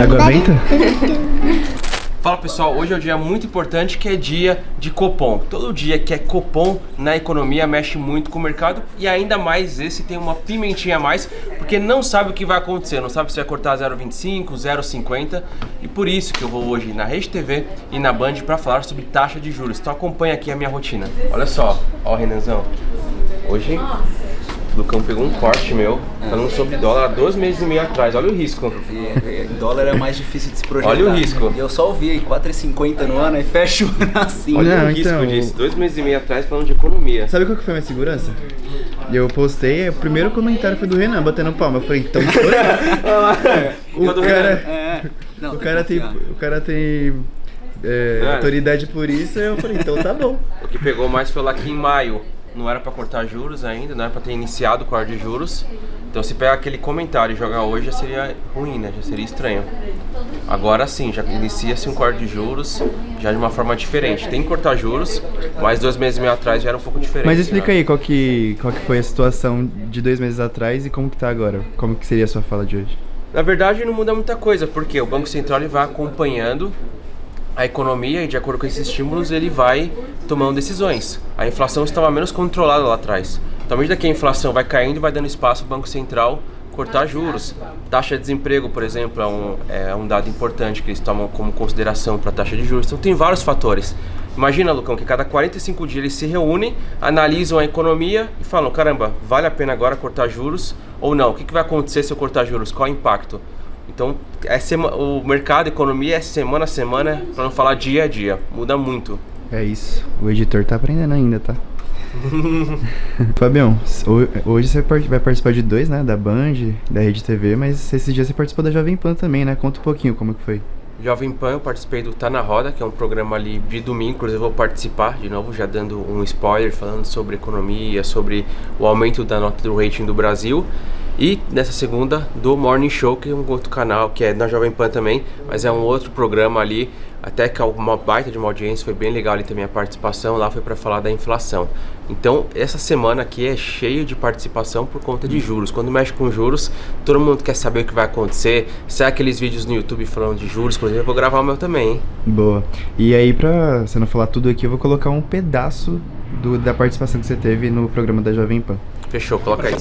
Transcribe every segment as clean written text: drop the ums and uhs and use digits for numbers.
Água benta? Fala pessoal, hoje é um dia muito importante que é dia de Copom. Todo dia que é Copom na economia mexe muito com o mercado e ainda mais esse tem uma pimentinha a mais porque não sabe o que vai acontecer, não sabe se vai cortar 0,25, 0,50 e por isso que eu vou hoje na Rede TV e na Band para falar sobre taxa de juros. Então acompanha aqui a minha rotina. Olha só, ó Renanzão, hoje o Lucão pegou um corte meu falando sobre dólar há 2 meses e meio atrás. Olha o risco. Dólar é mais difícil de se projetar. Olha o risco. Eu só ouvi aí 4,50 no ano e fecha o ano assim. Olha o risco disso. 2 meses e meio atrás falando de economia. Sabe qual que foi a minha segurança? Eu postei, o primeiro comentário foi do Renan batendo palma. Eu falei, então o cara tem autoridade por isso. Eu falei, então tá bom. O que pegou mais foi lá que em maio não era pra cortar juros ainda, não era pra ter iniciado o corte de juros. Então se pegar aquele comentário e jogar hoje já seria ruim, né? Já seria estranho. Agora sim, já inicia-se um corte de juros já de uma forma diferente. Tem que cortar juros, mas 2 meses e meio atrás já era um pouco diferente. Mas explica aí qual que foi a situação de 2 meses atrás e como que tá agora. Como que seria a sua fala de hoje? Na verdade não muda muita coisa, porque o Banco Central ele vai acompanhando a economia e de acordo com esses estímulos ele vai tomando decisões. A inflação estava menos controlada lá atrás. Então à medida que a inflação vai caindo, vai dando espaço ao Banco Central cortar juros. Taxa de desemprego, por exemplo, é um dado importante que eles tomam como consideração para a taxa de juros. Então tem vários fatores. Imagina, Lucão, que cada 45 dias eles se reúnem, analisam a economia e falam, caramba, vale a pena agora cortar juros ou não? O que vai acontecer se eu cortar juros? Qual é o impacto? Então, o mercado, a economia é semana a semana, para não falar dia a dia. Muda muito. É isso. O editor tá aprendendo ainda, tá? Fabião, hoje você vai participar de 2, né? Da Band, da Rede TV, mas esses dias você participou da Jovem Pan também, né? Conta um pouquinho como que foi. Jovem Pan, eu participei do Tá Na Roda, que é um programa ali de domingo, inclusive eu vou participar de novo, já dando um spoiler, falando sobre economia, sobre o aumento da nota do rating do Brasil. E nessa segunda do Morning Show, que é um outro canal, que é na Jovem Pan também, mas é um outro programa ali, até que uma baita de uma audiência, foi bem legal ali também a participação, lá foi para falar da inflação. Então essa semana aqui é cheio de participação por conta de juros. Quando mexe com juros, todo mundo quer saber o que vai acontecer. Sai aqueles vídeos no YouTube falando de juros, inclusive eu vou gravar o meu também, hein? Boa. E aí, pra você não falar tudo aqui, eu vou colocar um pedaço da participação que você teve no programa da Jovem Pan. Fechou, coloca aí.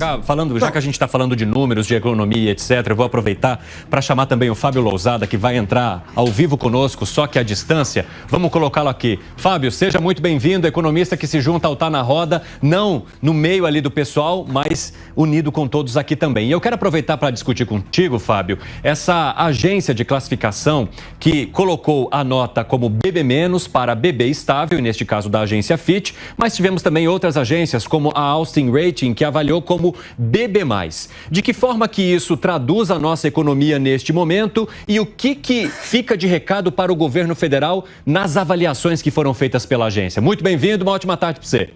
Já que a gente está falando de números, de economia, etc., eu vou aproveitar para chamar também o Fábio Lousada, que vai entrar ao vivo conosco, só que à distância. Vamos colocá-lo aqui. Fábio, seja muito bem-vindo, economista que se junta ao Tá Na Roda, não no meio ali do pessoal, mas unido com todos aqui também. E eu quero aproveitar para discutir contigo, Fábio, essa agência de classificação que colocou a nota como BB- para BB estável, e neste caso da agência Fitch, mas tivemos também outras agências, como a Austin Rating, que avaliou como BB+. De que forma que isso traduz a nossa economia neste momento e o que fica de recado para o governo federal nas avaliações que foram feitas pela agência? Muito bem-vindo, uma ótima tarde para você.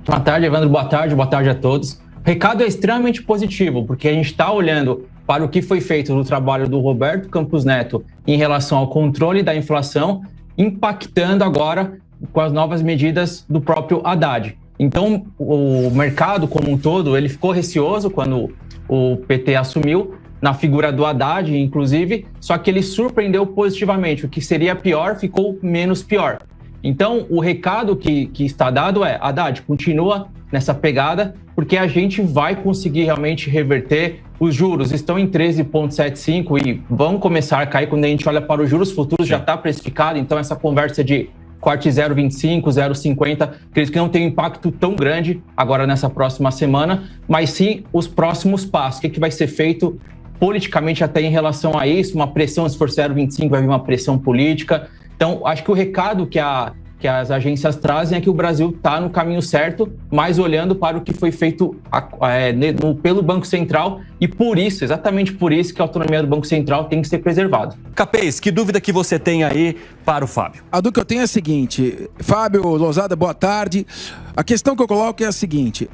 Boa tarde, Evandro. Boa tarde a todos. O recado é extremamente positivo, porque a gente está olhando para o que foi feito no trabalho do Roberto Campos Neto em relação ao controle da inflação, impactando agora com as novas medidas do próprio Haddad. Então, o mercado como um todo, ele ficou receoso quando o PT assumiu, na figura do Haddad, inclusive, só que ele surpreendeu positivamente. O que seria pior ficou menos pior. Então, o recado que está dado é, Haddad, continua nessa pegada, porque a gente vai conseguir realmente reverter. Os juros estão em 13,75 e vão começar a cair quando a gente olha para os juros futuros, já está precificado, então essa conversa de corte 0,25, 0,50, acredito que não tem um impacto tão grande agora nessa próxima semana, mas sim os próximos passos. O que vai ser feito politicamente até em relação a isso? Uma pressão, se for 0,25 vai vir uma pressão política. Então, acho que o recado que as agências trazem é que o Brasil está no caminho certo, mas olhando para o que foi feito pelo Banco Central e por isso, exatamente por isso, que a autonomia do Banco Central tem que ser preservada. Capês, que dúvida que você tem aí para o Fábio? A dúvida que eu tenho é a seguinte, Fábio Lousada, boa tarde. A questão que eu coloco é a seguinte,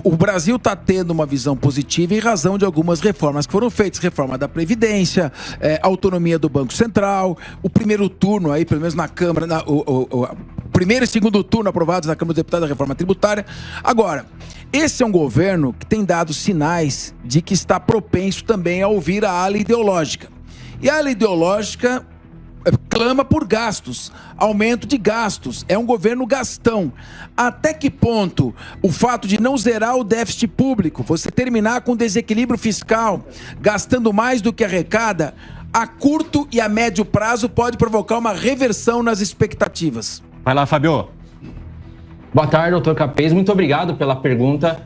o Brasil está tendo uma visão positiva em razão de algumas reformas que foram feitas, reforma da Previdência, autonomia do Banco Central, o primeiro turno aí, pelo menos na Câmara, primeiro e segundo turno aprovados na Câmara dos Deputados da reforma tributária. Agora, esse é um governo que tem dado sinais de que está propenso também a ouvir a ala ideológica. E a ala ideológica clama por gastos, aumento de gastos. É um governo gastão. Até que ponto o fato de não zerar o déficit público, você terminar com desequilíbrio fiscal, gastando mais do que arrecada, a curto e a médio prazo pode provocar uma reversão nas expectativas? Vai lá, Fábio. Boa tarde, doutor Capês. Muito obrigado pela pergunta.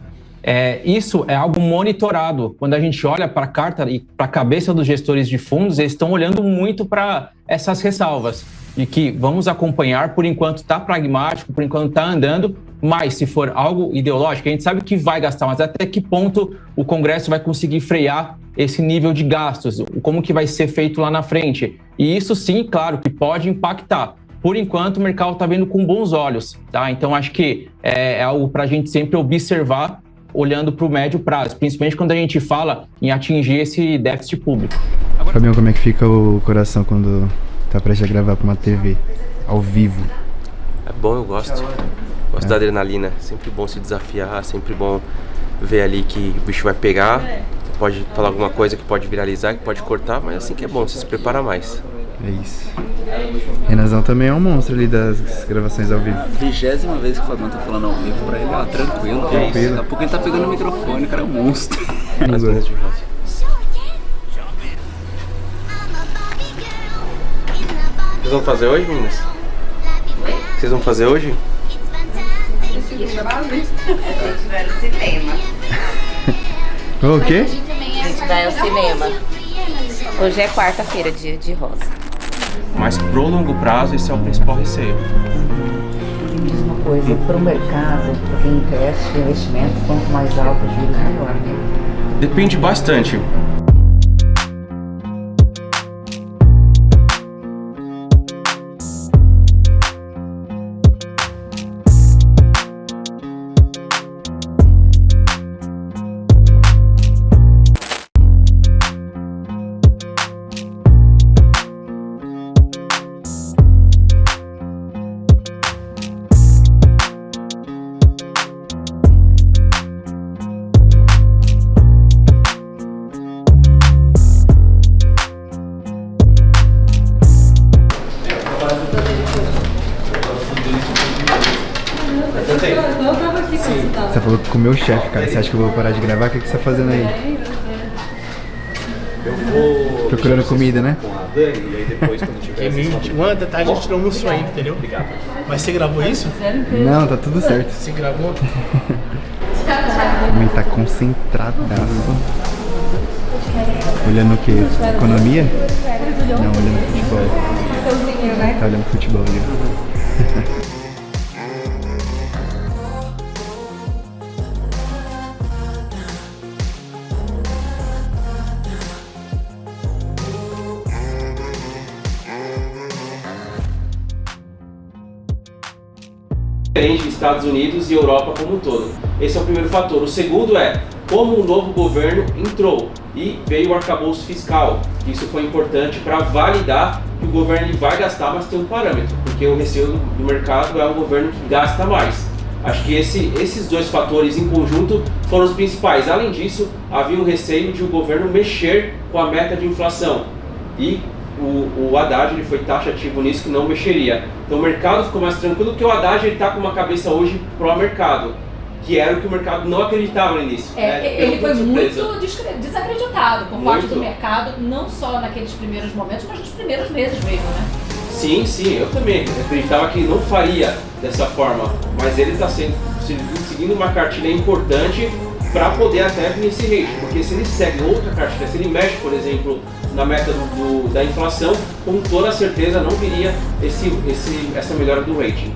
Isso é algo monitorado. Quando a gente olha para a carta e para a cabeça dos gestores de fundos, eles estão olhando muito para essas ressalvas. De que vamos acompanhar, por enquanto está pragmático, por enquanto está andando, mas se for algo ideológico, a gente sabe que vai gastar, mas até que ponto o Congresso vai conseguir frear esse nível de gastos? Como que vai ser feito lá na frente? E isso sim, claro, que pode impactar. Por enquanto, o mercado está vendo com bons olhos, tá? Então, acho que é algo para a gente sempre observar, olhando para o médio prazo, principalmente quando a gente fala em atingir esse déficit público. Fabião, como é que fica o coração quando tá prestes a gravar para uma TV, ao vivo? É bom, eu gosto. Gosto da adrenalina. Sempre bom se desafiar, sempre bom ver ali que o bicho vai pegar. Você pode falar alguma coisa que pode viralizar, que pode cortar, mas assim que é bom, você se prepara mais. É isso. Renanzão também é um monstro ali das gravações ao vivo. 20ª vez que o Fabião tá falando ao vivo pra ele, tranquilo. Daqui a pouco ele tá pegando o microfone, o cara é um monstro. Vocês vão fazer hoje, meninas? Vocês vão fazer hoje? O quê? A gente vai ao cinema. Hoje é quarta-feira, dia de rosa. Mas pro longo prazo, esse é o principal receio. Mesma coisa, para o mercado, para quem investe, o investimento, quanto mais alto o juros, melhor. Depende bastante. Você falou que comeu o chefe, cara. Você acha que eu vou parar de gravar? O que você tá fazendo aí? Eu vou procurando comida, né? Com a Dani, e aí depois, quando tiver Uma da tarde a gente não almoçou ainda, entendeu? Obrigado. Mas você gravou isso? Não, tá tudo certo. Você gravou? Mãe tá concentradaço. Olhando o quê? Economia? Não, olhando futebol. Tá olhando futebol ali. Diferente dos Estados Unidos e Europa como um todo. Esse é o primeiro fator. O segundo é como o novo governo entrou e veio o arcabouço fiscal. Isso foi importante para validar que o governo ele vai gastar, mas tem um parâmetro, porque o receio do mercado é um governo que gasta mais. Acho que esses dois fatores em conjunto foram os principais. Além disso, havia um receio de o governo mexer com a meta de inflação. E o Haddad ele foi taxativo nisso, que não mexeria. Então o mercado ficou mais tranquilo, porque o Haddad está com uma cabeça hoje pró-mercado, que era o que o mercado não acreditava no início. Ele foi muito desacreditado por parte do mercado, não só naqueles primeiros momentos, mas nos primeiros meses mesmo, né? Sim, eu também acreditava que não faria dessa forma, mas ele está seguindo uma cartilha importante para poder até nesse range, porque se ele segue outra cartilha, se ele mexe, por exemplo, na meta da inflação, com toda certeza não viria essa melhora do rating.